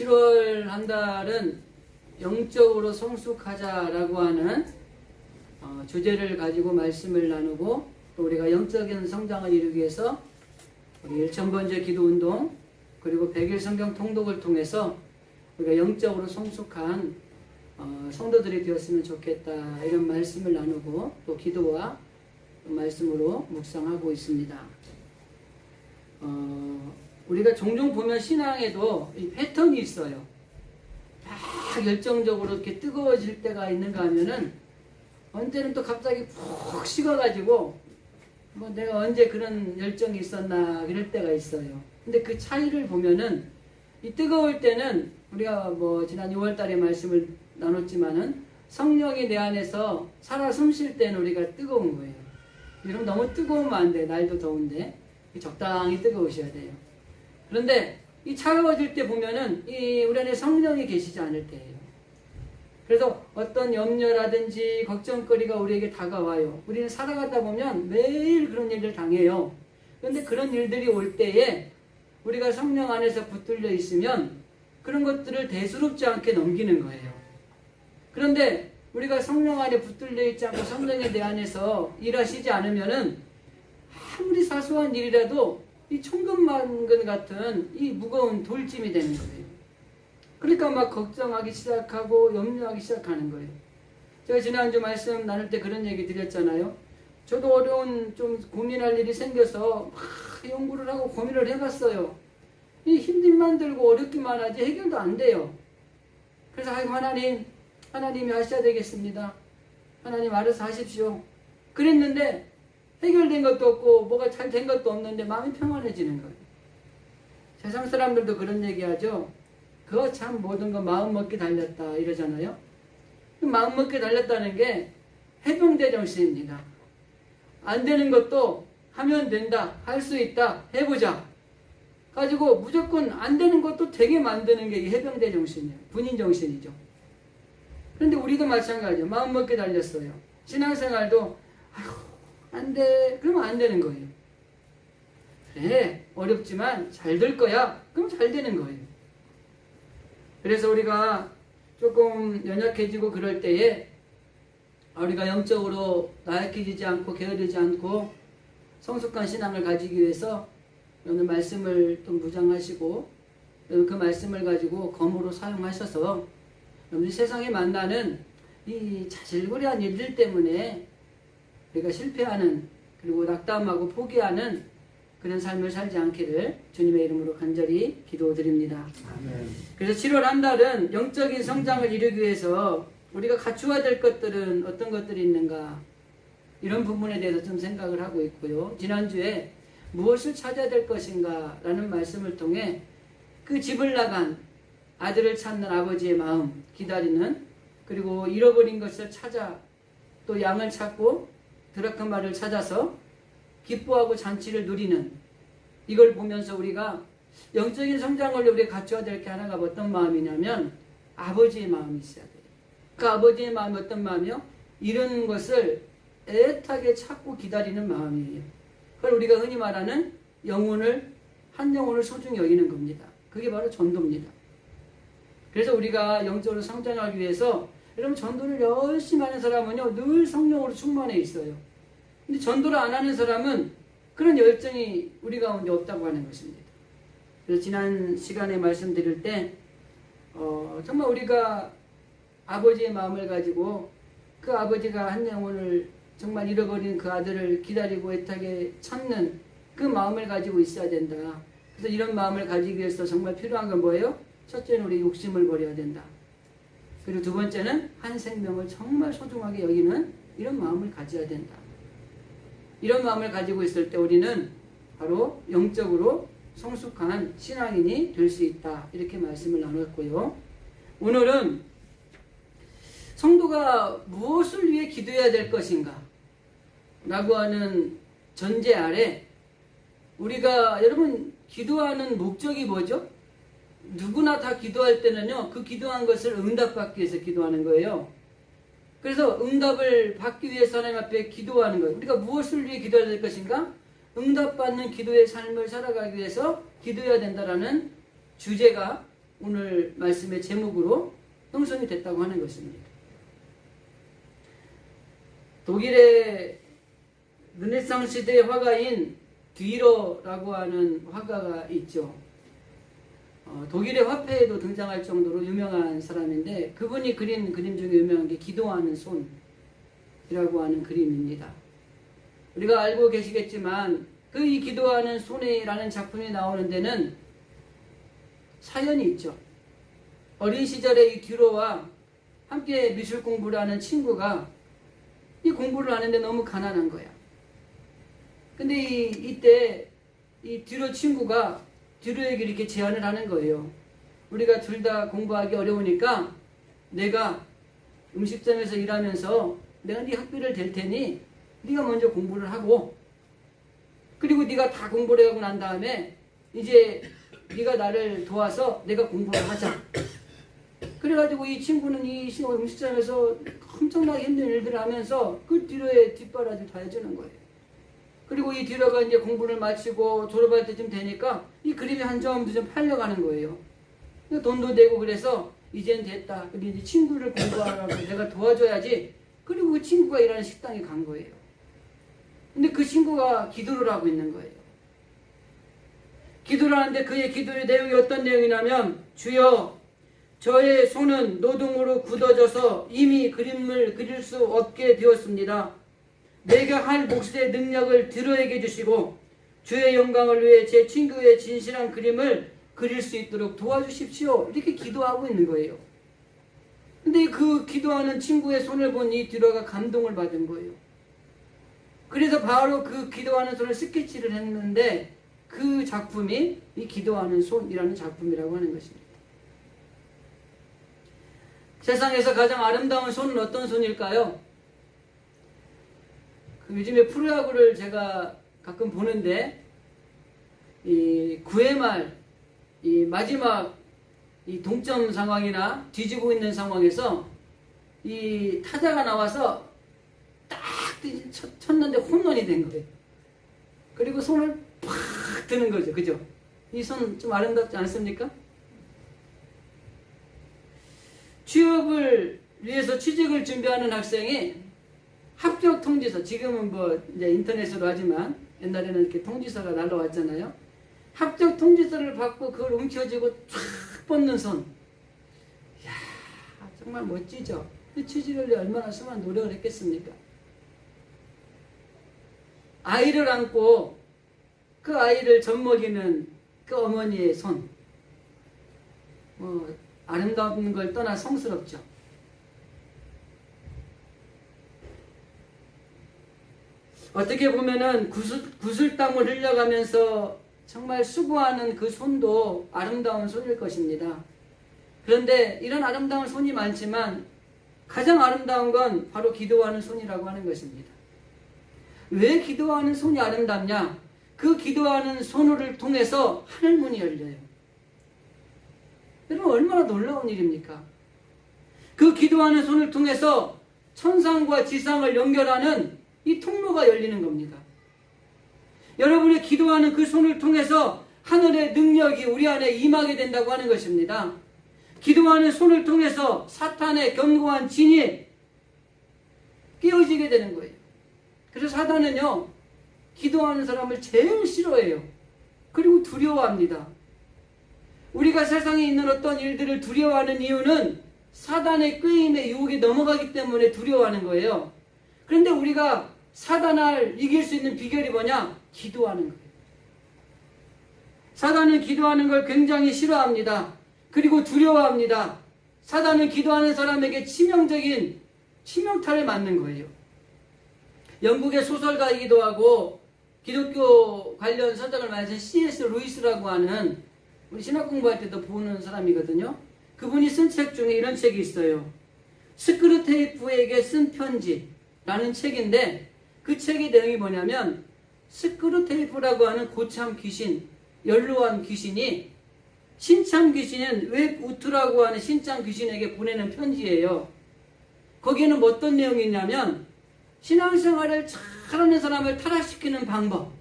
7월 한 달은 영적으로 성숙하자라고 하는 주제를 가지고 말씀을 나누고, 또 우리가 영적인 성장을 이루기 위해서 우리 1000번째 기도운동 그리고 100일 성경 통독을 통해서 우리가 영적으로 성숙한 성도들이 되었으면 좋겠다, 이런 말씀을 나누고 또 기도와 말씀으로 묵상하고 있습니다. 우리가 종종 보면 신앙에도 이 패턴이 있어요. 막 열정적으로 이렇게 뜨거워질 때가 있는가 하면은 언제는 또 갑자기 푹 식어가지고 뭐 내가 언제 그런 열정이 있었나 이럴 때가 있어요. 근데 그 차이를 보면은 이 뜨거울 때는 우리가 뭐 지난 6월 달에 말씀을 나눴지만은 성령이 내 안에서 살아 숨쉴 때는 우리가 뜨거운 거예요. 여러분 너무 뜨거우면 안 돼. 날도 더운데 적당히 뜨거우셔야 돼요. 그런데 이 차가워질 때 보면은 우리 안에 성령이 계시지 않을 때예요. 그래서 어떤 염려라든지 걱정거리가 우리에게 다가와요. 우리는 살아가다 보면 매일 그런 일을 당해요. 그런데 그런 일들이 올 때에 우리가 성령 안에서 붙들려 있으면 그런 것들을 대수롭지 않게 넘기는 거예요. 그런데 우리가 성령 안에 붙들려 있지 않고 성령이 내 안에서 일하시지 않으면은 아무리 사소한 일이라도 이 천근만근 같은 이 무거운 돌짐이 되는 거예요. 그러니까 막 걱정하기 시작하고 염려하기 시작하는 거예요. 제가 지난주 말씀 나눌 때 그런 얘기 드렸잖아요. 저도 어려운 좀 고민할 일이 생겨서 막 연구를 하고 고민을 해봤어요. 이 힘들만 들고 어렵기만 하지 해결도 안 돼요. 그래서 아이고 하나님이 하셔야 되겠습니다. 하나님 알아서 하십시오. 그랬는데 해결된 것도 없고 뭐가 잘 된 것도 없는데 마음이 평안해지는 거예요. 세상 사람들도 그런 얘기하죠. 그거 참 모든 거 마음 먹기 달렸다 이러잖아요. 마음 먹기 달렸다는 게 해병대 정신입니다. 안 되는 것도 하면 된다, 할 수 있다, 해보자 가지고 무조건 안 되는 것도 되게 만드는 게 이 해병대 정신이에요. 군인 정신이죠. 그런데 우리도 마찬가지예요. 마음 먹기 달렸어요. 신앙생활도 아이고 안 돼, 그러면 안 되는 거예요. 그래, 어렵지만 잘 될 거야, 그럼 잘 되는 거예요. 그래서 우리가 조금 연약해지고 그럴 때에 우리가 영적으로 나약해지지 않고 게으르지 않고 성숙한 신앙을 가지기 위해서 오늘 말씀을 또 묵상하시고 그 말씀을 가지고 검으로 사용하셔서 여러분이 세상에 만나는 이 자질구레한 일들 때문에 우리가 실패하는, 그리고 낙담하고 포기하는 그런 삶을 살지 않기를 주님의 이름으로 간절히 기도드립니다. 아멘. 그래서 7월 한 달은 영적인 성장을 이루기 위해서 우리가 갖추어야 될 것들은 어떤 것들이 있는가, 이런 부분에 대해서 좀 생각을 하고 있고요. 지난주에 무엇을 찾아야 될 것인가 라는 말씀을 통해 그 집을 나간 아들을 찾는 아버지의 마음, 기다리는, 그리고 잃어버린 것을 찾아 또 양을 찾고 드라크마를 찾아서 기뻐하고 잔치를 누리는, 이걸 보면서 우리가 영적인 성장을 우리가 갖춰야 될 게 하나가 어떤 마음이냐면 아버지의 마음이 있어야 돼요. 그 아버지의 마음이 어떤 마음이요? 이런 것을 애타게 찾고 기다리는 마음이에요. 그걸 우리가 흔히 말하는 한 영혼을 소중히 여기는 겁니다. 그게 바로 전도입니다. 그래서 우리가 영적으로 성장하기 위해서, 여러분 전도를 열심히 하는 사람은요 늘 성령으로 충만해 있어요. 근데 전도를 안 하는 사람은 그런 열정이 우리 가운데 없다고 하는 것입니다. 그래서 지난 시간에 말씀드릴 때 정말 우리가 아버지의 마음을 가지고 그 아버지가 한 영혼을 정말 잃어버린 그 아들을 기다리고 애타게 찾는 그 마음을 가지고 있어야 된다. 그래서 이런 마음을 가지기 위해서 정말 필요한 건 뭐예요? 첫째는 우리 욕심을 버려야 된다. 그리고 두 번째는 한 생명을 정말 소중하게 여기는 이런 마음을 가져야 된다. 이런 마음을 가지고 있을 때 우리는 바로 영적으로 성숙한 신앙인이 될 수 있다. 이렇게 말씀을 나눴고요. 오늘은 성도가 무엇을 위해 기도해야 될 것인가 라고 하는 전제 아래 우리가, 여러분 기도하는 목적이 뭐죠? 누구나 다 기도할 때는요 그 기도한 것을 응답받기 위해서 기도하는 거예요. 그래서 응답을 받기 위해서 하나님 앞에 기도하는 거예요. 우리가 무엇을 위해 기도해야 될 것인가? 응답받는 기도의 삶을 살아가기 위해서 기도해야 된다라는 주제가 오늘 말씀의 제목으로 형성이 됐다고 하는 것입니다. 독일의 르네상스 시대의 화가인 뒤러라고 하는 화가가 있죠. 독일의 화폐에도 등장할 정도로 유명한 사람인데 그분이 그린 그림 중에 유명한 게 기도하는 손이라고 하는 그림입니다. 우리가 알고 계시겠지만 그 이 기도하는 손이라는 작품이 나오는 데는 사연이 있죠. 어린 시절에 이 뒤러와 함께 미술 공부를 하는 친구가 이 공부를 하는데 너무 가난한 거야. 근데 이때 이 뒤러 친구가 뒤러에게 이렇게 제안을 하는 거예요. 우리가 둘 다 공부하기 어려우니까 내가 음식점에서 일하면서 내가 네 학비를 댈 테니 네가 먼저 공부를 하고 그리고 네가 다 공부를 하고 난 다음에 이제 네가 나를 도와서 내가 공부를 하자. 그래가지고 이 친구는 이 음식점에서 엄청나게 힘든 일들을 하면서 그 뒤러의 뒷바라지를 다 해주는 거예요. 그리고 이 뒤러가 이제 공부를 마치고 졸업할 때쯤 되니까 이 그림이 한 점도 좀 팔려가는 거예요. 돈도 내고 그래서 이젠 됐다. 근데 이제 친구를 공부하라고 내가 도와줘야지. 그리고 그 친구가 일하는 식당에 간 거예요. 근데 그 친구가 기도를 하고 있는 거예요. 기도를 하는데 그의 기도의 내용이 어떤 내용이냐면 주여 저의 손은 노동으로 굳어져서 이미 그림을 그릴 수 없게 되었습니다. 내가 할 몫의 능력을 뒤러에게 주시고 주의 영광을 위해 제 친구의 진실한 그림을 그릴 수 있도록 도와주십시오. 이렇게 기도하고 있는 거예요. 근데 그 기도하는 친구의 손을 본 이 뒤러가 감동을 받은 거예요. 그래서 바로 그 기도하는 손을 스케치를 했는데 그 작품이 이 기도하는 손이라는 작품이라고 하는 것입니다. 세상에서 가장 아름다운 손은 어떤 손일까요? 요즘에 프로야구를 제가 가끔 보는데 이 9회 말 이 마지막 이 동점 상황이나 뒤지고 있는 상황에서 이 타자가 나와서 딱 쳤는데 홈런이 된 거예요. 그리고 손을 팍 드는 거죠. 그죠? 이 손 좀 아름답지 않습니까? 취업을 위해서 취직을 준비하는 학생이 합격 통지서, 지금은 뭐 이제 인터넷으로 하지만 옛날에는 이렇게 통지서가 날라왔잖아요. 합격 통지서를 받고 그걸 움켜쥐고 쫙 뻗는 손. 이야, 정말 멋지죠? 취직을 위해 얼마나 수많은 노력을 했겠습니까? 아이를 안고 그 아이를 젖먹이는 그 어머니의 손. 아름다운 걸 떠나 성스럽죠. 어떻게 보면은 구슬땀을 흘려가면서 정말 수고하는 그 손도 아름다운 손일 것입니다. 그런데 이런 아름다운 손이 많지만 가장 아름다운 건 바로 기도하는 손이라고 하는 것입니다. 왜 기도하는 손이 아름답냐? 그 기도하는 손을 통해서 하늘문이 열려요. 여러분 얼마나 놀라운 일입니까? 그 기도하는 손을 통해서 천상과 지상을 연결하는 이 통로가 열리는 겁니다. 여러분의 기도하는 그 손을 통해서 하늘의 능력이 우리 안에 임하게 된다고 하는 것입니다. 기도하는 손을 통해서 사탄의 견고한 진이 깨어지게 되는 거예요. 그래서 사탄은요, 기도하는 사람을 제일 싫어해요. 그리고 두려워합니다. 우리가 세상에 있는 어떤 일들을 두려워하는 이유는 사단의 끄임의 유혹에 넘어가기 때문에 두려워하는 거예요. 그런데 우리가 사단을 이길 수 있는 비결이 뭐냐? 기도하는 거예요. 사단은 기도하는 걸 굉장히 싫어합니다. 그리고 두려워합니다. 사단은 기도하는 사람에게 치명적인 치명타를 맞는 거예요. 영국의 소설가이기도 하고 기독교 관련 서적을 많이 쓴 C.S. 루이스라고 하는, 우리 신학 공부할 때도 보는 사람이거든요. 그분이 쓴 책 중에 이런 책이 있어요. 스크루테이프에게 쓴 편지라는 책인데, 그 책의 내용이 뭐냐면 스크루테이프라고 하는 고참 귀신, 연로한 귀신이 신참 귀신인 웹우트라고 하는 신참 귀신에게 보내는 편지예요. 거기에는 어떤 내용이 있냐면 신앙생활을 잘하는 사람을 타락시키는 방법,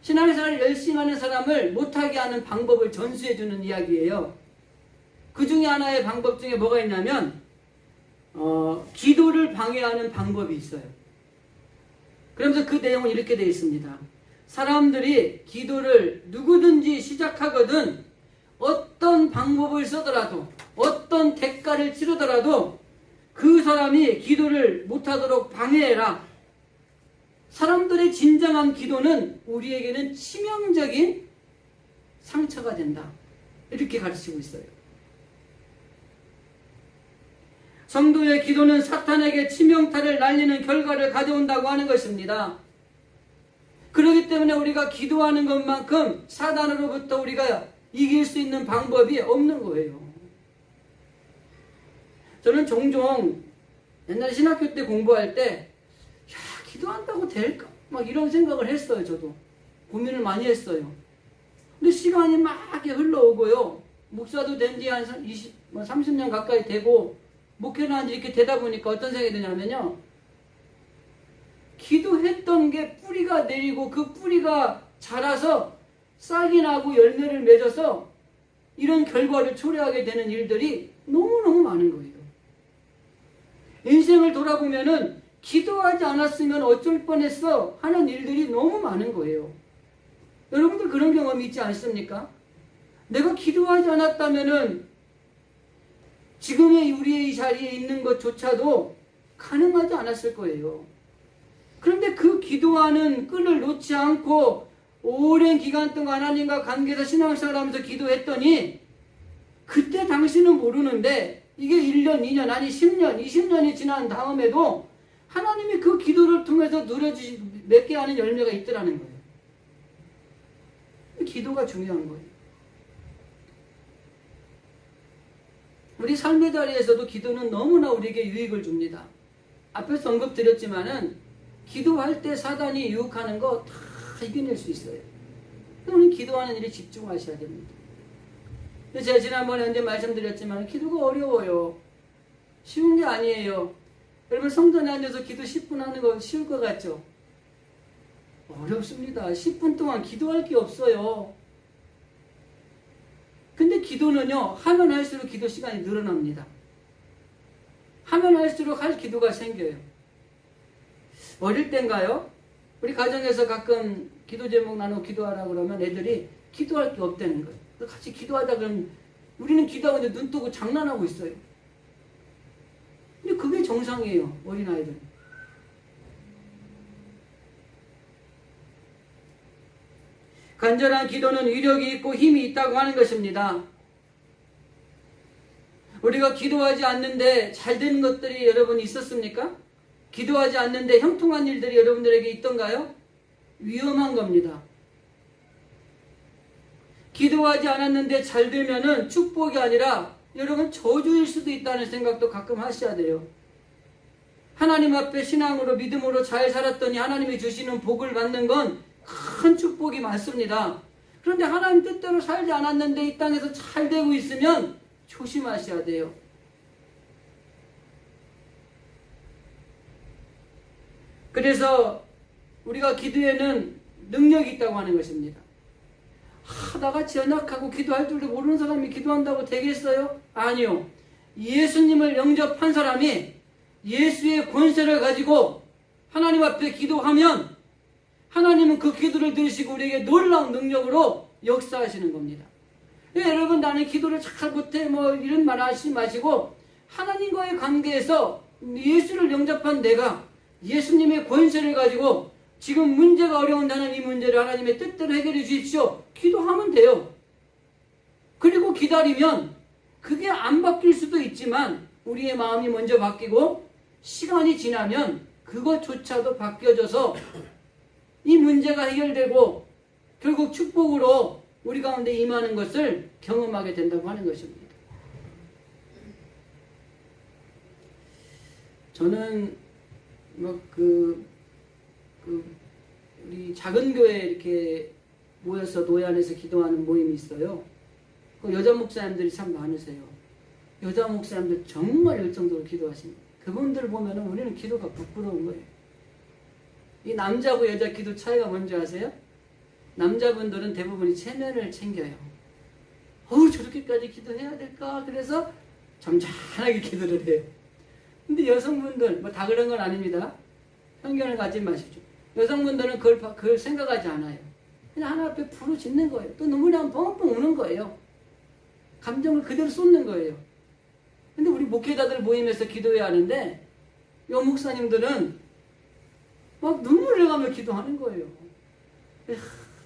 신앙생활을 열심히 하는 사람을 못하게 하는 방법을 전수해 주는 이야기예요. 그 중에 하나의 방법 중에 뭐가 있냐면 기도를 방해하는 방법이 있어요. 그러면서 그 내용은 이렇게 되어 있습니다. 사람들이 기도를 누구든지 시작하거든 어떤 방법을 쓰더라도 어떤 대가를 치르더라도 그 사람이 기도를 못하도록 방해해라. 사람들의 진정한 기도는 우리에게는 치명적인 상처가 된다. 이렇게 가르치고 있어요. 성도의 기도는 사탄에게 치명타를 날리는 결과를 가져온다고 하는 것입니다. 그렇기 때문에 우리가 기도하는 것만큼 사단으로부터 우리가 이길 수 있는 방법이 없는 거예요. 저는 종종 옛날 신학교 때 공부할 때 기도한다고 될까? 막 이런 생각을 했어요. 저도 고민을 많이 했어요. 근데 시간이 막 이렇게 흘러오고요. 목사도 된 지 한 30년 가까이 되고 목회를 한 지 이렇게 되다 보니까 어떤 생각이 드냐면요. 기도했던 게 뿌리가 내리고 그 뿌리가 자라서 싹이 나고 열매를 맺어서 이런 결과를 초래하게 되는 일들이 너무너무 많은 거예요. 인생을 돌아보면은 기도하지 않았으면 어쩔 뻔했어 하는 일들이 너무 많은 거예요. 여러분들 그런 경험이 있지 않습니까? 내가 기도하지 않았다면은 지금의 우리의 이 자리에 있는 것조차도 가능하지 않았을 거예요. 그런데 그 기도하는 끈을 놓지 않고 오랜 기간 동안 하나님과 관계에서 신앙생활을 하면서 기도했더니 그때 당신은 모르는데 이게 1년, 2년, 아니 10년, 20년이 지난 다음에도 하나님이 그 기도를 통해서 맺게 하는 열매가 있더라는 거예요. 기도가 중요한 거예요. 우리 삶의 자리에서도 기도는 너무나 우리에게 유익을 줍니다. 앞에서 언급드렸지만은 기도할 때 사단이 유혹하는 거 다 이겨낼 수 있어요. 그러면 기도하는 일에 집중하셔야 됩니다. 제가 지난번에 언제 말씀드렸지만 기도가 어려워요. 쉬운 게 아니에요. 여러분 성전에 앉아서 기도 10분 하는 거 쉬울 것 같죠? 어렵습니다. 10분 동안 기도할 게 없어요. 근데 기도는요, 하면 할수록 기도 시간이 늘어납니다. 하면 할수록 할 기도가 생겨요. 어릴 땐가요? 우리 가정에서 가끔 기도 제목 나누고 기도하라고 그러면 애들이 기도할 게 없다는 거예요. 같이 기도하다 그러면 우리는 기도하고 이제 눈 뜨고 장난하고 있어요. 근데 그게 정상이에요, 어린아이들. 간절한 기도는 위력이 있고 힘이 있다고 하는 것입니다. 우리가 기도하지 않는데 잘 되는 것들이 여러분 있었습니까? 기도하지 않는데 형통한 일들이 여러분들에게 있던가요? 위험한 겁니다. 기도하지 않았는데 잘 되면은 축복이 아니라 여러분 저주일 수도 있다는 생각도 가끔 하셔야 돼요. 하나님 앞에 신앙으로 믿음으로 잘 살았더니 하나님이 주시는 복을 받는 건 큰 축복이 많습니다. 그런데 하나님 뜻대로 살지 않았는데 이 땅에서 잘 되고 있으면 조심하셔야 돼요. 그래서 우리가 기도에는 능력이 있다고 하는 것입니다. 나같이 연약하고 기도할 줄도 모르는 사람이 기도한다고 되겠어요? 아니요. 예수님을 영접한 사람이 예수의 권세를 가지고 하나님 앞에 기도하면 하나님은 그 기도를 들으시고 우리에게 놀라운 능력으로 역사하시는 겁니다. 여러분 나는 기도를 잘 못해 이런 말 하시지 마시고 하나님과의 관계에서 예수를 영접한 내가 예수님의 권세를 가지고 지금 문제가 어려운다는 이 문제를 하나님의 뜻대로 해결해 주십시오. 기도하면 돼요. 그리고 기다리면 그게 안 바뀔 수도 있지만 우리의 마음이 먼저 바뀌고 시간이 지나면 그것조차도 바뀌어져서 이 문제가 해결되고 결국 축복으로 우리 가운데 임하는 것을 경험하게 된다고 하는 것입니다. 저는 우리 작은 교회에 이렇게 모여서 노예 안에서 기도하는 모임이 있어요. 그 여자 목사님들이 참 많으세요. 여자 목사님들 정말 열정적으로 기도하십니다. 그분들 보면 우리는 기도가 부끄러운 거예요. 이 남자고 여자 기도 차이가 뭔지 아세요? 남자분들은 대부분이 체면을 챙겨요. 저렇게까지 기도해야 될까? 그래서 점잖하게 기도를 해요. 근데 여성분들, 뭐 다 그런 건 아닙니다. 편견을 갖지 마시죠. 여성분들은 그걸 생각하지 않아요. 그냥 하나 앞에 부르짖는 거예요. 또 눈물이 나면 뻥뻥 우는 거예요. 감정을 그대로 쏟는 거예요. 근데 우리 목회자들 모임에서 기도해야 하는데, 여 목사님들은 막 눈물을 흘려가며 기도하는 거예요.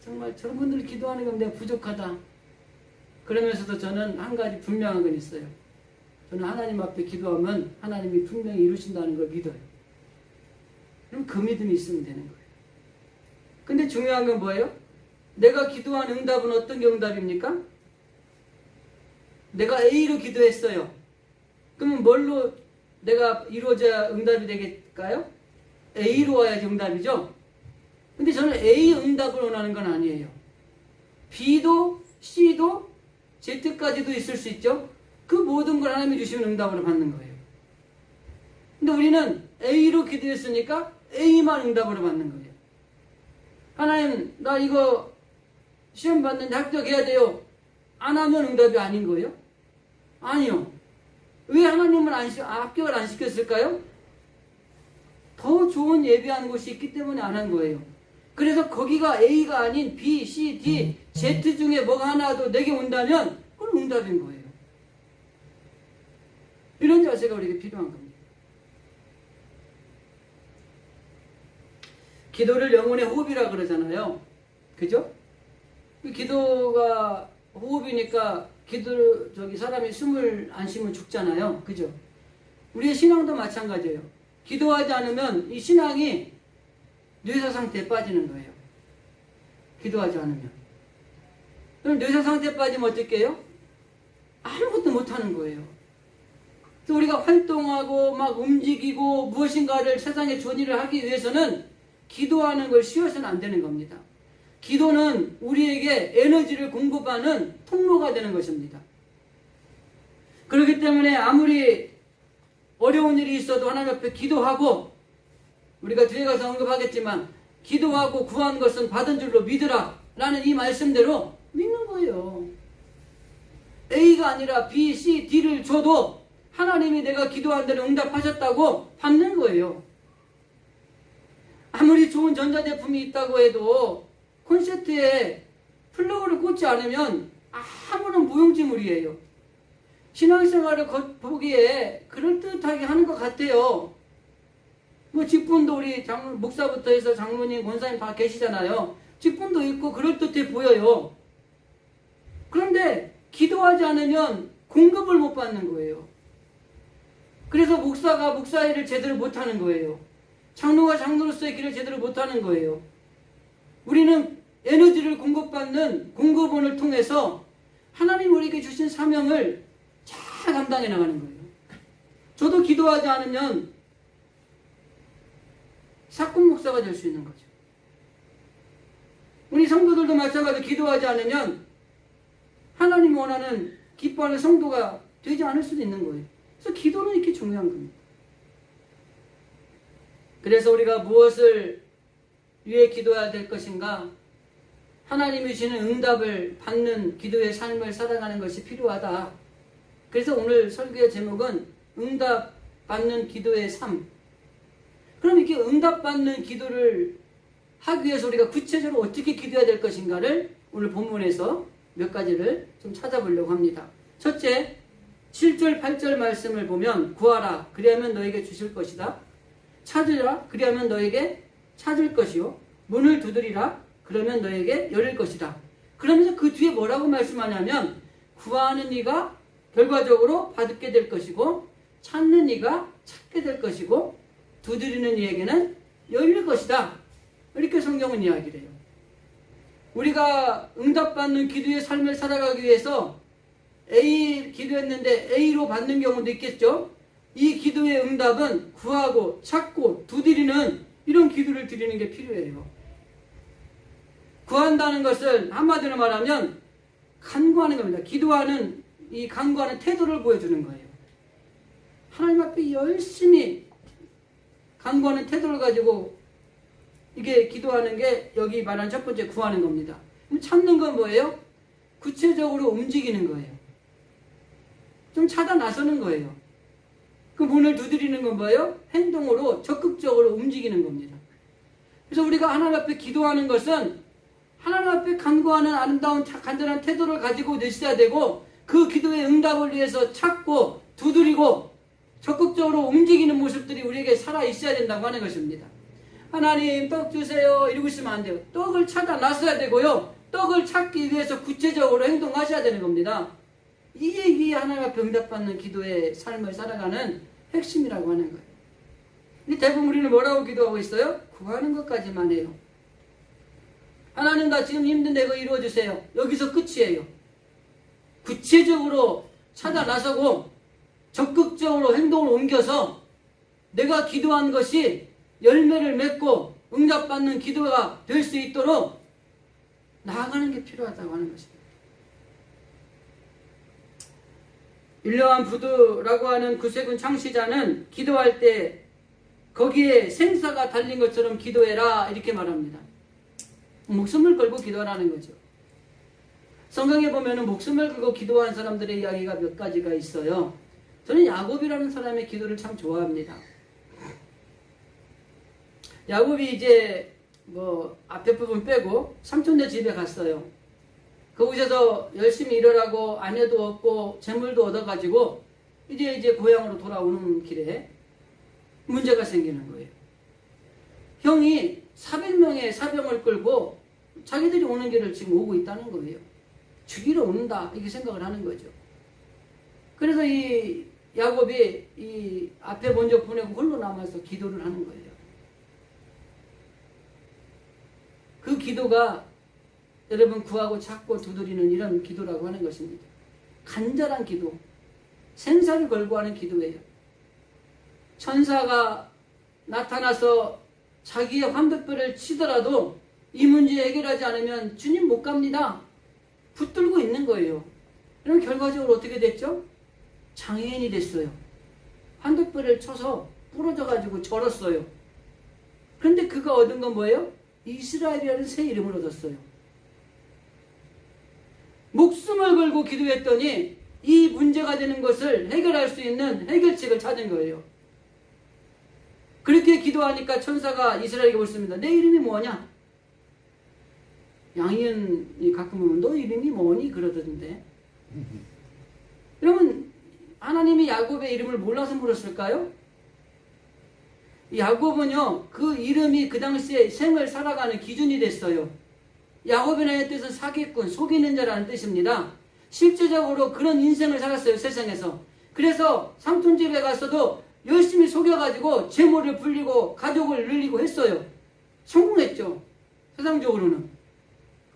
정말 저런 분들 기도하는 건 내가 부족하다. 그러면서도 저는 한 가지 분명한 건 있어요. 저는 하나님 앞에 기도하면 하나님이 분명히 이루신다는 걸 믿어요. 그럼 그 믿음이 있으면 되는 거예요. 근데 중요한 건 뭐예요? 내가 기도한 응답은 어떤 게 응답입니까? 내가 A로 기도했어요. 그러면 뭘로 내가 이루어져야 응답이 되겠까요? A로 와야지 응답이죠? 근데 저는 A 응답을 원하는 건 아니에요. B도 C도 Z까지도 있을 수 있죠? 그 모든 걸 하나님이 주시면 응답으로 받는 거예요. 근데 우리는 A로 기도했으니까 A만 응답으로 받는 거예요. 하나님, 나 이거 시험 봤는데 합격해야 돼요. 안 하면 응답이 아닌 거예요? 아니요. 왜 하나님은 합격을 안 시켰을까요? 더 좋은 예배한 곳이 있기 때문에 안 한 거예요. 그래서 거기가 A가 아닌 B, C, D, Z 중에 뭐가 하나도 내게 온다면 그건 응답인 거예요. 이런 자세가 우리에게 필요한 겁니다. 기도를 영혼의 호흡이라 그러잖아요. 그죠? 기도가 호흡이니까 사람이 숨을 안 쉬면 죽잖아요. 그죠? 우리의 신앙도 마찬가지예요. 기도하지 않으면 이 신앙이 뇌사 상태에 빠지는 거예요. 기도하지 않으면. 그럼 뇌사 상태에 빠지면 어떻게 해요? 아무것도 못하는 거예요. 그래서 우리가 활동하고 막 움직이고 무엇인가를 세상에 좋은 일을 하기 위해서는 기도하는 걸 쉬어서는 안 되는 겁니다. 기도는 우리에게 에너지를 공급하는 통로가 되는 것입니다. 그렇기 때문에 아무리 어려운 일이 있어도 하나님 앞에 기도하고, 우리가 뒤에 가서 언급하겠지만 기도하고 구한 것은 받은 줄로 믿으라 라는 이 말씀대로 믿는 거예요. A가 아니라 B, C, D를 줘도 하나님이 내가 기도한 대로 응답하셨다고 받는 거예요. 아무리 좋은 전자제품이 있다고 해도 콘센트에 플러그를 꽂지 않으면 아무런 무용지물이에요. 신앙생활을 보기에 그럴듯하게 하는 것 같아요. 뭐 직분도 우리 목사부터 해서 장로님, 권사님 다 계시잖아요. 직분도 있고 그럴듯해 보여요. 그런데 기도하지 않으면 공급을 못 받는 거예요. 그래서 목사가 목사 일을 제대로 못하는 거예요. 장로가 장로로서의 길을 제대로 못하는 거예요. 우리는 에너지를 공급받는 공급원을 통해서 하나님 우리에게 주신 사명을 잘 감당해 나가는 거예요. 저도 기도하지 않으면 사건 목사가 될 수 있는 거죠. 우리 성도들도 마찬가지로 기도하지 않으면 하나님이 원하는 기뻐하는 성도가 되지 않을 수도 있는 거예요. 그래서 기도는 이렇게 중요한 겁니다. 그래서 우리가 무엇을 위해 기도해야 될 것인가? 하나님이 주시는 응답을 받는 기도의 삶을 살아가는 것이 필요하다. 그래서 오늘 설교의 제목은 응답 받는 기도의 삶. 그럼 이렇게 응답받는 기도를 하기 위해서 우리가 구체적으로 어떻게 기도해야 될 것인가를 오늘 본문에서 몇 가지를 좀 찾아보려고 합니다. 첫째, 7절 8절 말씀을 보면 구하라 그리하면 너에게 주실 것이다. 찾으라 그리하면 너에게 찾을 것이요. 문을 두드리라 그러면 너에게 열릴 것이다. 그러면서 그 뒤에 뭐라고 말씀하냐면 구하는 이가 결과적으로 받게 될 것이고 찾는 이가 찾게 될 것이고 두드리는 이에게는 열릴 것이다. 이렇게 성경은 이야기를 해요. 우리가 응답받는 기도의 삶을 살아가기 위해서 A 기도했는데 A로 받는 경우도 있겠죠. 이 기도의 응답은 구하고 찾고 두드리는 이런 기도를 드리는 게 필요해요. 구한다는 것을 한마디로 말하면 간구하는 겁니다. 기도하는 이 간구하는 태도를 보여주는 거예요. 하나님 앞에 열심히 간구하는 태도를 가지고 이게 기도하는 게 여기 말한 첫 번째 구하는 겁니다. 찾는 건 뭐예요? 구체적으로 움직이는 거예요. 좀 찾아 나서는 거예요. 그 문을 두드리는 건 뭐예요? 행동으로 적극적으로 움직이는 겁니다. 그래서 우리가 하나님 앞에 기도하는 것은 하나님 앞에 간구하는 아름다운 간절한 태도를 가지고 있어야 되고, 그 기도의 응답을 위해서 찾고 두드리고 적극적으로 움직이는 모습들이 우리에게 살아 있어야 된다고 하는 것입니다. 하나님 떡 주세요 이러고 있으면 안 돼요. 떡을 찾아 나서야 되고요, 떡을 찾기 위해서 구체적으로 행동하셔야 되는 겁니다. 이게 하나님 앞에 응답받는 기도의 삶을 살아가는 핵심이라고 하는 거예요. 근데 대부분 우리는 뭐라고 기도하고 있어요? 구하는 것까지만 해요. 하나님 나 지금 힘든데 그거 이루어주세요. 여기서 끝이에요. 구체적으로 찾아 나서고 적극적으로 행동을 옮겨서 내가 기도한 것이 열매를 맺고 응답받는 기도가 될 수 있도록 나아가는 게 필요하다고 하는 것입니다. 윌리엄 부드라고 하는 구세군 창시자는 기도할 때 거기에 생사가 달린 것처럼 기도해라 이렇게 말합니다. 목숨을 걸고 기도하라는 거죠. 성경에 보면 목숨을 걸고 기도한 사람들의 이야기가 몇 가지가 있어요. 저는 야곱이라는 사람의 기도를 참 좋아합니다. 야곱이 이제 앞에 부분 빼고 삼촌네 집에 갔어요. 거기서 열심히 일하라고 아내도 얻고 재물도 얻어가지고 이제 고향으로 돌아오는 길에 문제가 생기는 거예요. 형이 400명의 사병을 끌고 자기들이 오는 길을 지금 오고 있다는 거예요. 죽이러 온다 이렇게 생각을 하는 거죠. 그래서 이 야곱이 이 앞에 먼저 보내고 홀로 남아서 기도를 하는 거예요. 그 기도가 여러분 구하고 찾고 두드리는 이런 기도라고 하는 것입니다. 간절한 기도, 생사를 걸고 하는 기도예요. 천사가 나타나서 자기의 환도뼈를 치더라도 이 문제 해결하지 않으면 주님 못 갑니다. 붙들고 있는 거예요. 그럼 결과적으로 어떻게 됐죠? 장애인이 됐어요. 환도뼈를 쳐서 부러져가지고 절었어요. 그런데 그가 얻은 건 뭐예요? 이스라엘이라는 새 이름을 얻었어요. 목숨을 걸고 기도했더니 이 문제가 되는 것을 해결할 수 있는 해결책을 찾은 거예요. 그렇게 기도하니까 천사가 이스라엘에게 묻습니다. 내 이름이 뭐냐? 양희은이 가끔 보면 너 이름이 뭐니? 그러던데. 여러분 하나님이 야곱의 이름을 몰라서 물었을까요? 야곱은요 그 이름이 그 당시에 생을 살아가는 기준이 됐어요. 야곱이라는 뜻은 사기꾼, 속이는 자라는 뜻입니다. 실제적으로 그런 인생을 살았어요, 세상에서. 그래서 삼촌 집에 가서도 열심히 속여가지고 재물을 불리고 가족을 늘리고 했어요. 성공했죠, 세상적으로는.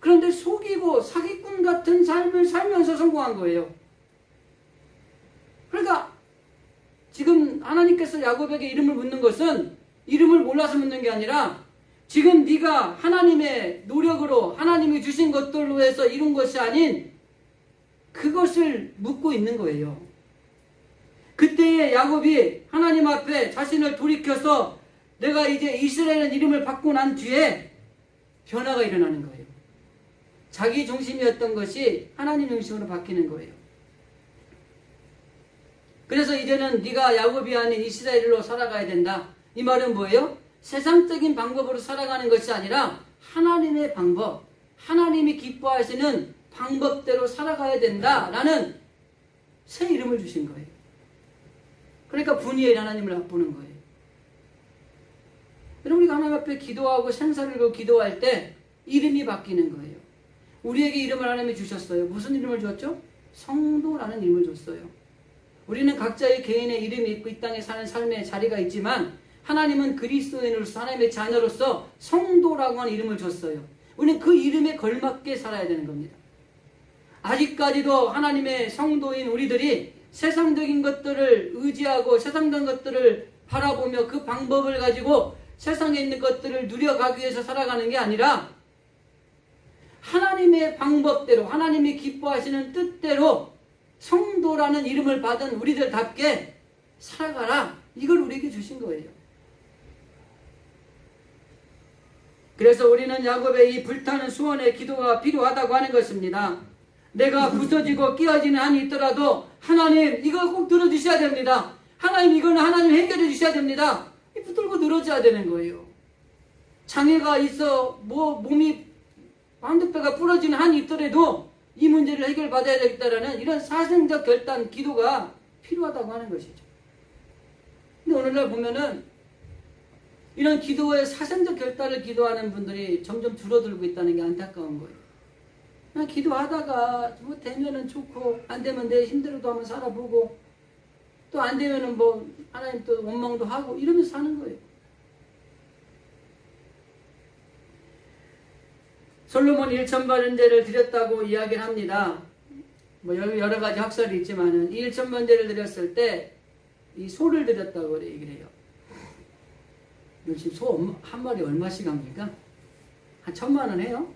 그런데 속이고 사기꾼 같은 삶을 살면서 성공한 거예요. 그러니까 지금 하나님께서 야곱에게 이름을 묻는 것은 이름을 몰라서 묻는 게 아니라 지금 네가 하나님의 노력으로 하나님이 주신 것들로 해서 이룬 것이 아닌 그것을 묻고 있는 거예요. 그때에 야곱이 하나님 앞에 자신을 돌이켜서 내가 이제 이스라엘은 이름을 받고 난 뒤에 변화가 일어나는 거예요. 자기 중심이었던 것이 하나님 중심으로 바뀌는 거예요. 그래서 이제는 네가 야곱이 아닌 이스라엘로 살아가야 된다. 이 말은 뭐예요? 세상적인 방법으로 살아가는 것이 아니라 하나님의 방법, 하나님이 기뻐하시는 방법대로 살아가야 된다라는 새 이름을 주신 거예요. 그러니까 분이엘 하나님을 앞보는 거예요. 여러분 우리가 하나님 앞에 기도하고 생사를 걸고 기도할 때 이름이 바뀌는 거예요. 우리에게 이름을 하나님이 주셨어요. 무슨 이름을 주었죠? 성도라는 이름을 줬어요. 우리는 각자의 개인의 이름이 있고 이 땅에 사는 삶의 자리가 있지만 하나님은 그리스도인으로서 하나님의 자녀로서 성도라고 하는 이름을 줬어요. 우리는 그 이름에 걸맞게 살아야 되는 겁니다. 아직까지도 하나님의 성도인 우리들이 세상적인 것들을 의지하고 세상적인 것들을 바라보며 그 방법을 가지고 세상에 있는 것들을 누려가기 위해서 살아가는 게 아니라 하나님의 방법대로 하나님이 기뻐하시는 뜻대로 성도라는 이름을 받은 우리들답게 살아가라. 이걸 우리에게 주신 거예요. 그래서 우리는 야곱의 이 불타는 소원의 기도가 필요하다고 하는 것입니다. 내가 부서지고 끼어지는 한이 있더라도 하나님 이거 꼭 들어주셔야 됩니다. 하나님 이거는 하나님 해결해 주셔야 됩니다. 붙들고 늘어져야 되는 거예요. 장애가 있어 몸이 한두 배가 부러지는 한이 있더라도 이 문제를 해결받아야 되겠다라는 이런 사생적 결단 기도가 필요하다고 하는 것이죠. 근데 오늘날 보면은 이런 기도의 사생적 결단을 기도하는 분들이 점점 줄어들고 있다는 게 안타까운 거예요. 그냥 기도하다가 뭐 되면은 좋고 안 되면 내 힘들어도 한번 살아보고 또 안 되면은 뭐 하나님 또 원망도 하고 이러면서 사는 거예요. 솔로몬이 1,000번제를 드렸다고 이야기를 합니다. 뭐 여러 가지 학설이 있지만은 이 1,000번제를 드렸을 때 이 소를 드렸다고 얘기를 해요. 지금 소 한 마리 얼마씩 합니까? 한 1,000만 원 해요?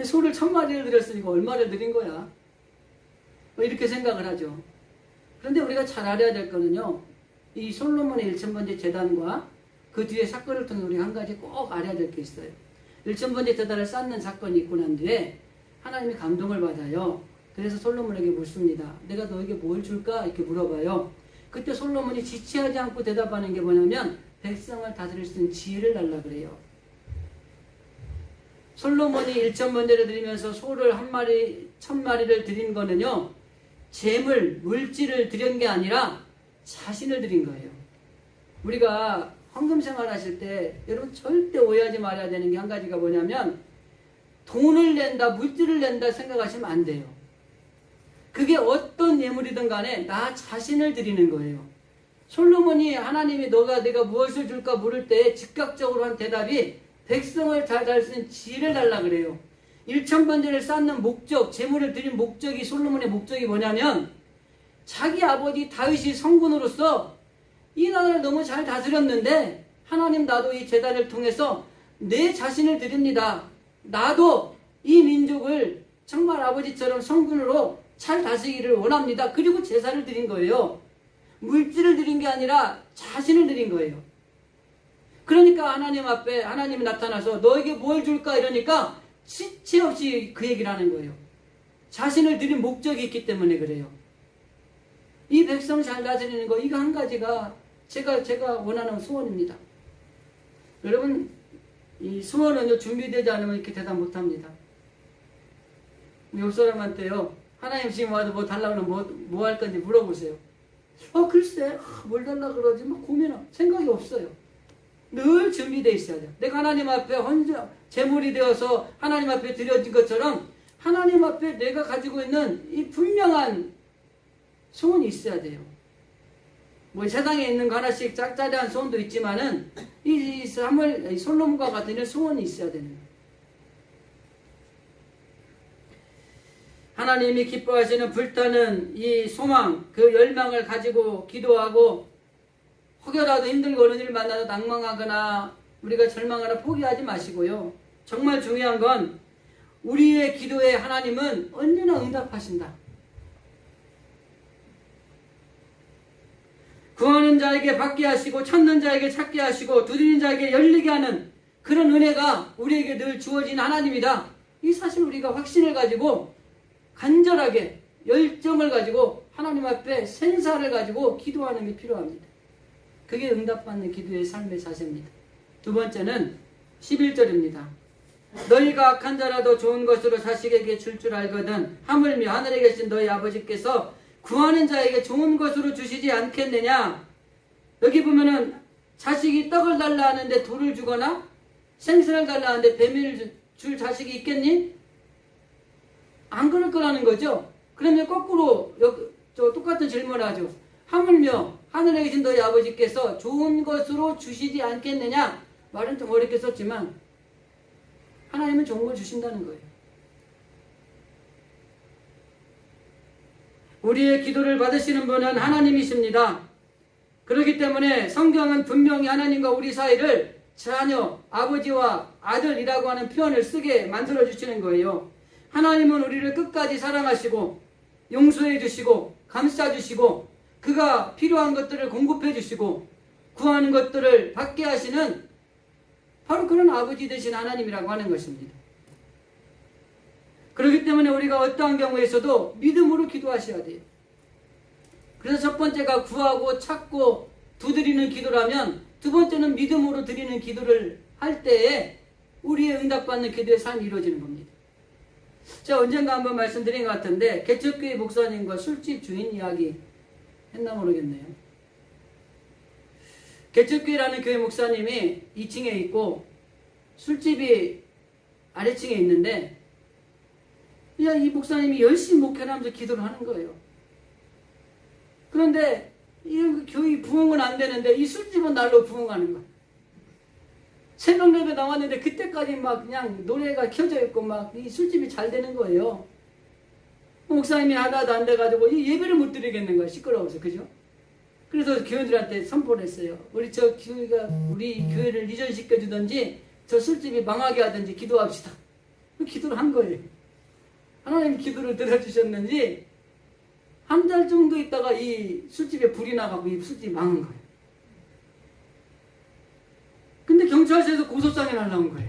소를 1,000마리를 드렸으니까 얼마를 드린 거야? 뭐 이렇게 생각을 하죠. 그런데 우리가 잘 알아야 될 거는요, 이 솔로몬의 1,000번제 제단과 그 뒤에 사건을 통해 우리가 한 가지 꼭 알아야 될 게 있어요. 1,000번제 제단을 쌓는 사건이 있고 난 뒤에 하나님이 감동을 받아요. 그래서 솔로몬에게 묻습니다. 내가 너에게 뭘 줄까? 이렇게 물어봐요. 그때 솔로몬이 지체하지 않고 대답하는 게 뭐냐면 백성을 다스릴 수 있는 지혜를 달라 그래요. 솔로몬이 1,000번제를 드리면서 소를 1,000마리를 드린 거는요, 재물, 물질을 드린 게 아니라 자신을 드린 거예요. 우리가 헌금 생활 하실 때 여러분 절대 오해하지 말아야 되는 게 한 가지가 뭐냐면 돈을 낸다, 물질을 낸다 생각하시면 안 돼요. 그게 어떤 예물이든 간에 나 자신을 드리는 거예요. 솔로몬이 하나님이 내가 무엇을 줄까 물을 때 즉각적으로 한 대답이 백성을 잘 다룰 수 있는 지혜를 달라 그래요. 1,000번제를 쌓는 목적, 제물을 드린 목적이 솔로몬의 목적이 뭐냐면 자기 아버지 다윗이 성군으로서 이 나라를 너무 잘 다스렸는데 하나님 나도 이 제단을 통해서 내 자신을 드립니다. 나도 이 민족을 정말 아버지처럼 성군으로 잘 다스리기를 원합니다. 그리고 제사를 드린 거예요. 물질을 드린 게 아니라 자신을 드린 거예요. 그러니까 하나님 앞에 하나님이 나타나서 너에게 뭘 줄까 이러니까 지체 없이 그 얘기를 하는 거예요. 자신을 드린 목적이 있기 때문에 그래요. 이 백성 잘 다스리는 거 이거 한 가지가 제가 원하는 소원입니다. 여러분 이 소원은요 준비되지 않으면 이렇게 대답 못합니다. 옆 사람한테요 하나님 지금 와도 뭐 달라고 하면 뭐 할 건지 물어보세요. 글쎄 뭘 달라 그러지 뭐 고민은 생각이 없어요. 늘 준비되어 있어야 돼요. 내가 하나님 앞에 제물이 되어서 하나님 앞에 드려진 것처럼 하나님 앞에 내가 가지고 있는 이 분명한 소원이 있어야 돼요. 뭐 세상에 있는 거 하나씩 짝짜리한 소원도 있지만은 이 솔로몬과 같은 소원이 있어야 되는 거예요. 하나님이 기뻐하시는 불타는 이 소망, 그 열망을 가지고 기도하고 혹여라도 힘들고 어느 일을 만나서 낭망하거나 우리가 절망하거나 포기하지 마시고요. 정말 중요한 건 우리의 기도에 하나님은 언제나 응답하신다. 구하는 자에게 받게 하시고 찾는 자에게 찾게 하시고 두드리는 자에게 열리게 하는 그런 은혜가 우리에게 늘 주어진 하나님이다. 이 사실 우리가 확신을 가지고 간절하게 열정을 가지고 하나님 앞에 생사를 가지고 기도하는 게 필요합니다. 그게 응답받는 기도의 삶의 자세입니다. 두 번째는 11절입니다. 너희가 악한 자라도 좋은 것으로 자식에게 줄 줄 알거든 하물며 하늘에 계신 너희 아버지께서 구하는 자에게 좋은 것으로 주시지 않겠느냐. 여기 보면은 자식이 떡을 달라 하는데 돌을 주거나 생선을 달라 하는데 뱀을 줄 자식이 있겠니? 안 그럴 거라는 거죠. 그러면 거꾸로 똑같은 질문을 하죠. 하물며 하늘에 계신 너희 아버지께서 좋은 것으로 주시지 않겠느냐. 말은 좀 어렵게 썼지만 하나님은 좋은 걸 주신다는 거예요. 우리의 기도를 받으시는 분은 하나님이십니다. 그렇기 때문에 성경은 분명히 하나님과 우리 사이를 자녀, 아버지와 아들이라고 하는 표현을 쓰게 만들어주시는 거예요. 하나님은 우리를 끝까지 사랑하시고 용서해 주시고 감싸 주시고 그가 필요한 것들을 공급해 주시고 구하는 것들을 받게 하시는 바로 그런 아버지 되신 하나님이라고 하는 것입니다. 그렇기 때문에 우리가 어떠한 경우에서도 믿음으로 기도하셔야 돼요. 그래서 첫 번째가 구하고 찾고 두드리는 기도라면, 두 번째는 믿음으로 드리는 기도를 할 때에 우리의 응답받는 기도의 삶이 이루어지는 겁니다. 제가 언젠가 한번 말씀드린 것 같은데, 개척교회 목사님과 술집 주인 이야기 했나 모르겠네요. 개척교회라는 교회 목사님이 2층에 있고 술집이 아래층에 있는데, 그냥 이 목사님이 열심히 목회를 하면서 기도를 하는 거예요. 그런데 이 교회 부흥은 안 되는데 이 술집은 날로 부흥하는 거예요. 새벽 예배 나왔는데 그때까지 막 그냥 노래가 켜져 있고 막 이 술집이 잘 되는 거예요. 목사님이 하나도 안 돼가지고 이 예배를 못 드리겠는 거예요. 시끄러워서. 그죠? 그래서 교회들한테 선포를 했어요. 우리 교회를 이전시켜 주든지 저 술집이 망하게 하든지 기도합시다. 기도를 한 거예요. 하나님 기도를 들어주셨는지 한 달 정도 있다가 이 술집에 불이 나가고 이 술집이 망한 거예요. 근데 경찰서에서 고소장이 날라온 거예요.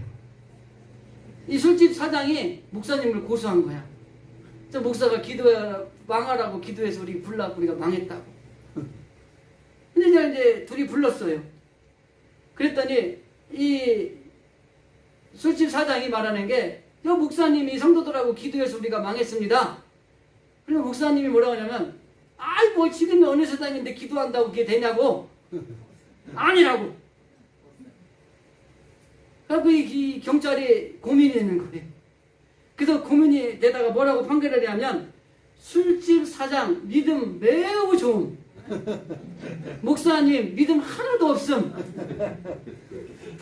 이 술집 사장이 목사님을 고소한 거야. 저 목사가 망하라고 기도해서 우리 불나고 우리가 망했다고. 근데 이제 둘이 불렀어요. 그랬더니 이 술집 사장이 말하는 게, 저 목사님이 성도들하고 기도해서 우리가 망했습니다. 그리고 목사님이 뭐라고 하냐면, 아이 뭐 지금 어느 세상인데 기도한다고 그게 되냐고. 아니라고. 그래서 이 경찰이 고민이 되는 거예요. 그래서 고민이 되다가 뭐라고 판결을 하냐면, 술집 사장 믿음 매우 좋음, 목사님 믿음 하나도 없음,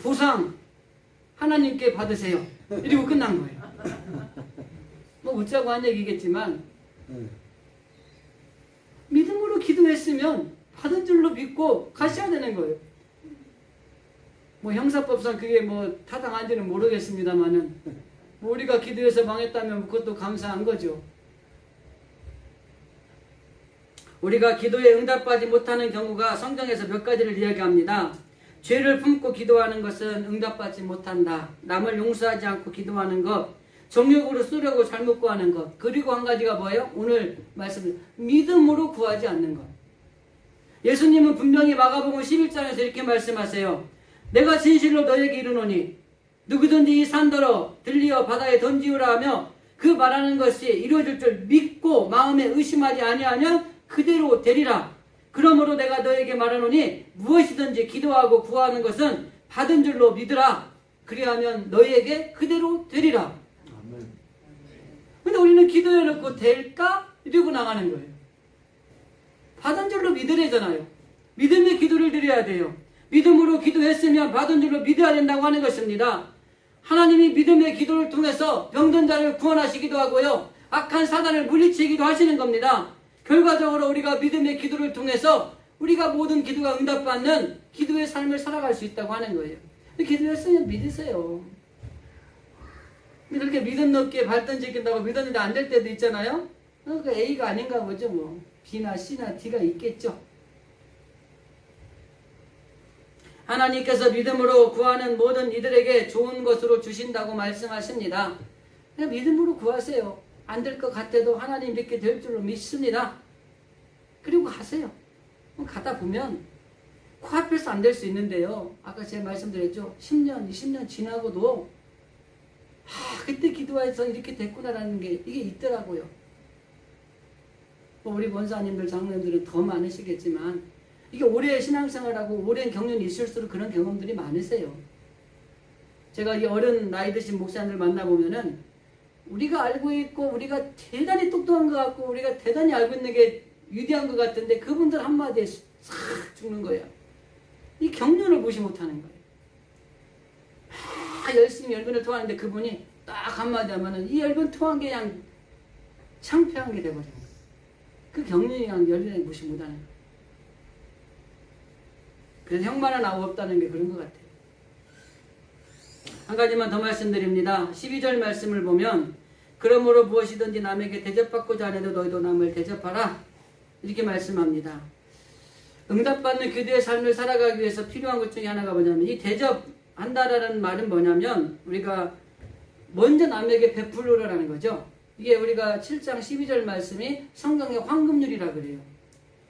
보상 하나님께 받으세요. 이러고 끝난 거예요. 뭐 웃자고 한 얘기겠지만 믿음으로 기도했으면 받은 줄로 믿고 가셔야 되는 거예요. 뭐 형사법상 그게 뭐 타당한지는 모르겠습니다만은 뭐 우리가 기도해서 망했다면 그것도 감사한 거죠. 우리가 기도에 응답받지 못하는 경우가 성경에서 몇 가지를 이야기합니다. 죄를 품고 기도하는 것은 응답받지 못한다. 남을 용서하지 않고 기도하는 것, 정욕으로 쓰려고 잘못 구하는 것, 그리고 한 가지가 뭐예요? 오늘 말씀 믿음으로 구하지 않는 것. 예수님은 분명히 마가복음 11장에서 이렇게 말씀하세요. 내가 진실로 너에게 이르노니 누구든지 이 산더러 들리어 바다에 던지우라 하며 그 말하는 것이 이루어질 줄 믿고 마음에 의심하지 아니하면 그대로 되리라. 그러므로 내가 너에게 말하노니 무엇이든지 기도하고 구하는 것은 받은 줄로 믿으라. 그리하면 너에게 그대로 되리라. 근데 우리는 기도해놓고 될까? 이러고 나가는 거예요. 받은 줄로 믿으래잖아요. 믿음의 기도를 드려야 돼요. 믿음으로 기도했으면 받은 줄로 믿어야 된다고 하는 것입니다. 하나님이 믿음의 기도를 통해서 병든 자를 구원하시기도 하고요, 악한 사단을 물리치기도 하시는 겁니다. 결과적으로 우리가 믿음의 기도를 통해서 우리가 모든 기도가 응답받는 기도의 삶을 살아갈 수 있다고 하는 거예요. 기도했으면 믿으세요. 그렇게 믿음 높게 발전시킨다고 믿었는데 안 될 때도 있잖아요. 그 A가 아닌가 보죠. 뭐 B나 C나 D가 있겠죠. 하나님께서 믿음으로 구하는 모든 이들에게 좋은 것으로 주신다고 말씀하십니다. 그냥 믿음으로 구하세요. 안 될 것 같아도 하나님 믿게 될 줄로 믿습니다. 그리고 가세요. 가다 보면 코앞에서 안 될 수 있는데요. 아까 제가 말씀드렸죠. 10년, 20년 지나고도 그때 기도해서 이렇게 됐구나라는 게 이게 있더라고요. 우리 권사님들, 장로님들은 더 많으시겠지만 이게 오래 신앙생활하고 오랜 경륜이 있을수록 그런 경험들이 많으세요. 제가 이 어른 나이 드신 목사님들 만나보면은 우리가 알고 있고 우리가 대단히 똑똑한 것 같고 우리가 대단히 알고 있는 게 위대한 것 같은데 그분들 한마디에 싹 죽는 거예요. 이 경륜을 무시 못하는 거예요. 열심히 열변을 토하는데 그분이 딱 한마디 하면은 이 열변 토한 게 그냥 창피한 게 돼버려요. 그 경륜이 그냥 열변을 무시 못하는 거예요. 그래서 형만은 아무 없다는 게 그런 것 같아요. 한 가지만 더 말씀드립니다. 12절 말씀을 보면 그러므로 무엇이든지 남에게 대접받고자 하려도 너희도 남을 대접하라. 이렇게 말씀합니다. 응답받는 기도의 삶을 살아가기 위해서 필요한 것 중에 하나가 뭐냐면 이 대접 한다라는 말은 뭐냐면 우리가 먼저 남에게 베풀으라는 거죠. 이게 우리가 7장 12절 말씀이 성경의 황금률이라 그래요.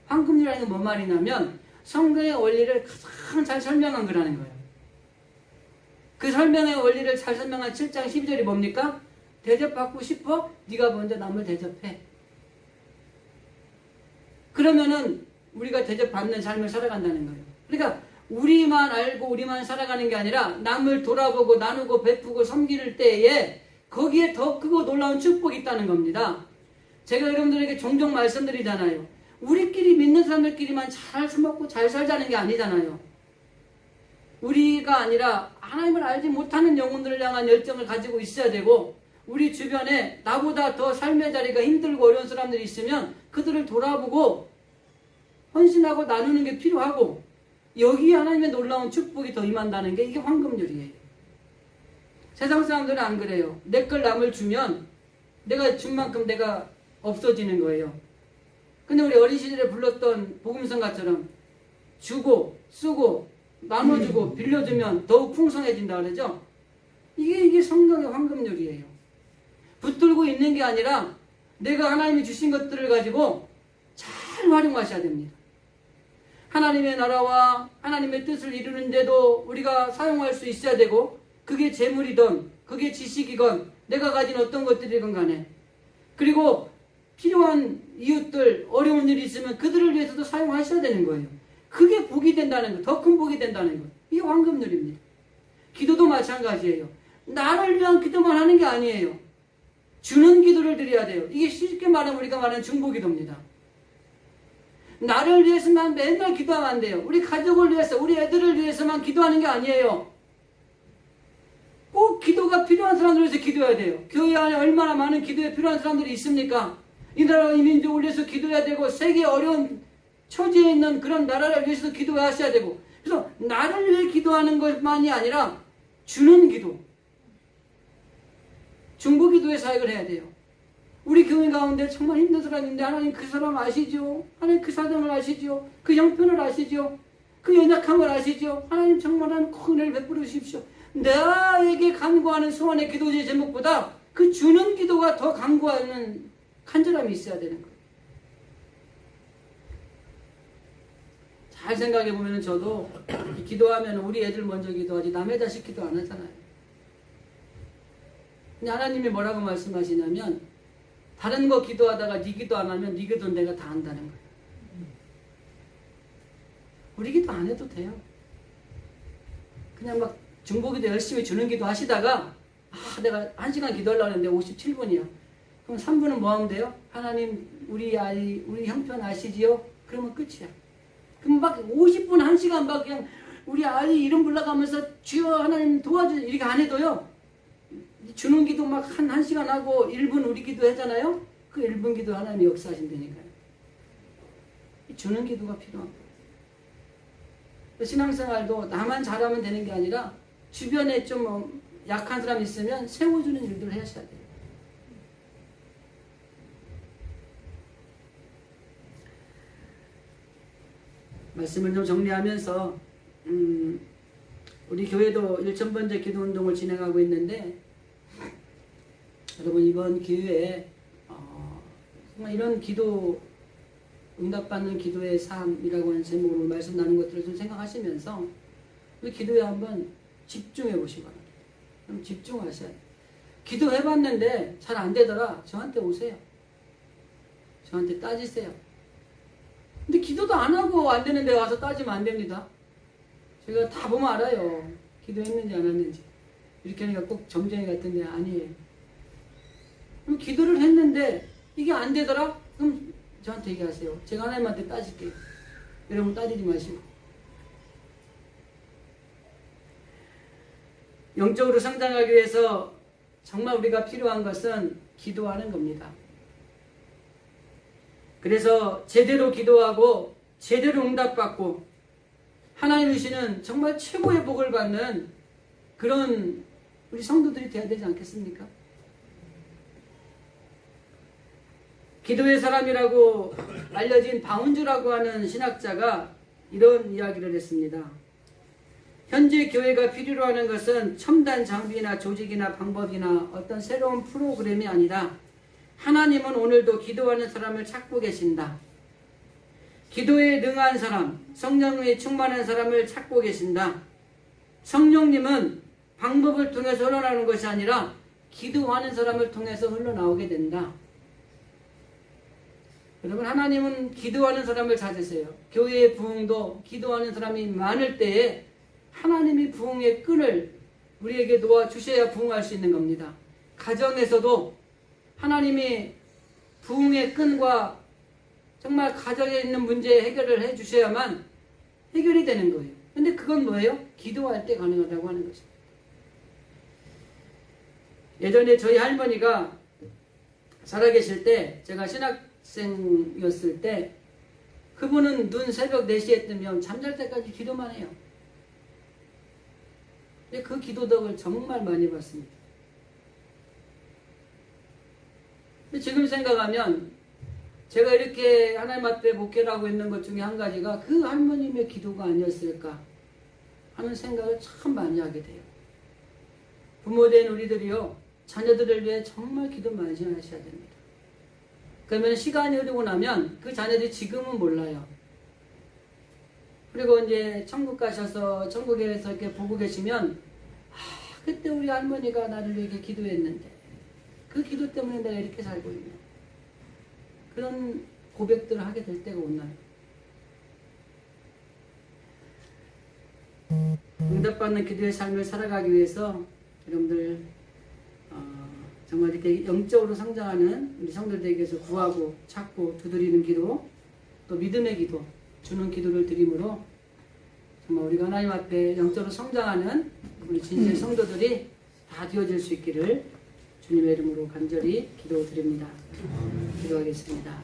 황금률이라는 건 뭔 말이냐면 성경의 원리를 가장 잘 설명한 거라는 거예요. 그 설명의 원리를 잘 설명한 7장 12절이 뭡니까? 대접받고 싶어? 네가 먼저 남을 대접해. 그러면은 우리가 대접받는 삶을 살아간다는 거예요. 그러니까 우리만 알고 우리만 살아가는 게 아니라 남을 돌아보고 나누고 베푸고 섬길 때에 거기에 더 크고 놀라운 축복이 있다는 겁니다. 제가 여러분들에게 종종 말씀드리잖아요. 우리끼리 믿는 사람들끼리만 잘 먹고 잘 살자는 게 아니잖아요. 우리가 아니라 하나님을 알지 못하는 영혼들을 향한 열정을 가지고 있어야 되고, 우리 주변에 나보다 더 삶의 자리가 힘들고 어려운 사람들이 있으면 그들을 돌아보고 헌신하고 나누는 게 필요하고, 여기에 하나님의 놀라운 축복이 더 임한다는 게 이게 황금률이에요. 세상 사람들은 안 그래요. 내 걸 남을 주면 내가 준 만큼 내가 없어지는 거예요. 근데 우리 어린 시절에 불렀던 복음성가처럼 주고 쓰고 나눠주고 빌려주면 더욱 풍성해진다 그러죠. 이게 성경의 황금률이에요. 붙들고 있는 게 아니라 내가 하나님이 주신 것들을 가지고 잘 활용하셔야 됩니다. 하나님의 나라와 하나님의 뜻을 이루는데도 우리가 사용할 수 있어야 되고, 그게 재물이든 그게 지식이건 내가 가진 어떤 것들이건 간에, 그리고 필요한 이웃들 어려운 일이 있으면 그들을 위해서도 사용하셔야 되는 거예요. 그게 복이 된다는 거, 더 큰 복이 된다는 거. 이게 황금률입니다. 기도도 마찬가지예요. 나를 위한 기도만 하는 게 아니에요. 주는 기도를 드려야 돼요. 이게 쉽게 말하면 우리가 말하는 중보기도입니다. 나를 위해서만 맨날 기도하면 안 돼요. 우리 가족을 위해서, 우리 애들을 위해서만 기도하는 게 아니에요. 꼭 기도가 필요한 사람들을 위해서 기도해야 돼요. 교회 안에 얼마나 많은 기도에 필요한 사람들이 있습니까? 이 나라 이 민족을 위해서 기도해야 되고, 세계 어려운 처지에 있는 그런 나라를 위해서 기도하셔야 되고, 그래서 나를 위해 기도하는 것만이 아니라 주는 기도, 중보기도의 사역을 해야 돼요. 우리 교회 가운데 정말 힘든 사람이 있는데 하나님 그 사람 아시죠? 하나님 그 사람을 아시죠? 그 형편을 아시죠? 그 연약함을 아시죠? 하나님 정말 한 큰 은혜를 베풀어 주십시오. 나에게 간구하는 소원의 기도의 제목보다 그 주는 기도가 더 간구하는 간절함이 있어야 되는 거예요. 잘 생각해 보면 저도 기도하면 우리 애들 먼저 기도하지 남의 자식 기도 안 하잖아요. 근데 하나님이 뭐라고 말씀하시냐면, 다른 거 기도하다가 네 기도 안 하면 네 기도 내가 다 한다는 거예요. 우리 기도 안 해도 돼요. 그냥 막 중보기도 열심히 주는 기도 하시다가 내가 1시간 기도하려고 했는데 57분이야. 그럼 3분은 뭐 하면 돼요? 하나님 우리 아이 우리 형편 아시지요? 그러면 끝이야. 그럼 막 50분 1시간 막 그냥 우리 아이 이름 불러가면서 주여 하나님 도와주세요 이렇게 안 해도요, 주는 기도 막 한 1시간 하고 1분 우리 기도 하잖아요. 그 1분 기도 하나님이 역사하신다니까요. 주는 기도가 필요한 거예요. 신앙생활도 나만 잘하면 되는 게 아니라 주변에 좀 약한 사람 있으면 세워주는 일들을 하셔야 돼요. 말씀을 좀 정리하면서 우리 교회도 1000번째 기도운동을 진행하고 있는데, 여러분 이번 기회에 정말 이런 기도, 응답받는 기도의 삶이라고 하는 제목으로 말씀 나눈 것들을 좀 생각하시면서 우리 기도에 한번 집중해 보시기 바랍니다. 그럼 집중하셔야 돼요. 기도해봤는데 잘 안 되더라, 저한테 오세요. 저한테 따지세요. 근데 기도도 안 하고 안 되는데 와서 따지면 안 됩니다. 제가 다 보면 알아요. 기도했는지 안 했는지. 이렇게 하니까 꼭 점쟁이 같은데 아니에요. 그럼 기도를 했는데 이게 안 되더라? 그럼 저한테 얘기하세요. 제가 하나님한테 따질게요. 여러분 따지지 마시고. 영적으로 성장하기 위해서 정말 우리가 필요한 것은 기도하는 겁니다. 그래서 제대로 기도하고 제대로 응답받고 하나님 주시는 정말 최고의 복을 받는 그런 우리 성도들이 되어야 되지 않겠습니까? 기도의 사람이라고 알려진 바운주라고 하는 신학자가 이런 이야기를 했습니다. 현재 교회가 필요로 하는 것은 첨단 장비나 조직이나 방법이나 어떤 새로운 프로그램이 아니라 하나님은 오늘도 기도하는 사람을 찾고 계신다. 기도에 능한 사람, 성령에 충만한 사람을 찾고 계신다. 성령님은 방법을 통해서 흘러나오는 것이 아니라 기도하는 사람을 통해서 흘러나오게 된다. 여러분, 하나님은 기도하는 사람을 찾으세요. 교회의 부흥도 기도하는 사람이 많을 때에 하나님이 부흥의 끈을 우리에게 놓아주셔야 부흥할 수 있는 겁니다. 가정에서도 하나님이 부흥의 끈과 정말 가정에 있는 문제 해결을 해주셔야만 해결이 되는 거예요. 근데 그건 뭐예요? 기도할 때 가능하다고 하는 것입니다. 예전에 저희 할머니가 살아계실 때, 제가 신학생이었을 때, 그분은 눈 새벽 4시에 뜨면 잠잘 때까지 기도만 해요. 근데 그 기도덕을 정말 많이 봤습니다. 근데 지금 생각하면 제가 이렇게 하나님 앞에 목회를 하고 있는 것 중에 한 가지가 그 할머님의 기도가 아니었을까 하는 생각을 참 많이 하게 돼요. 부모된 우리들이요, 자녀들을 위해 정말 기도 많이 하셔야 됩니다. 그러면 시간이 흐르고 나면 그 자녀들이 지금은 몰라요. 그리고 이제 천국 가셔서 천국에서 이렇게 보고 계시면, 그때 우리 할머니가 나를 위해 기도했는데 그 기도 때문에 내가 이렇게 살고 있네. 그런 고백들을 하게 될 때가 오나요? 응답받는 기도의 삶을 살아가기 위해서 여러분들 정말 이렇게 영적으로 성장하는 우리 성도들에게서 구하고 찾고 두드리는 기도, 또 믿음의 기도, 주는 기도를 드림으로 정말 우리가 하나님 앞에 영적으로 성장하는 우리 진실 성도들이 다 되어질 수 있기를 주님의 이름으로 간절히 기도드립니다. 기도하겠습니다.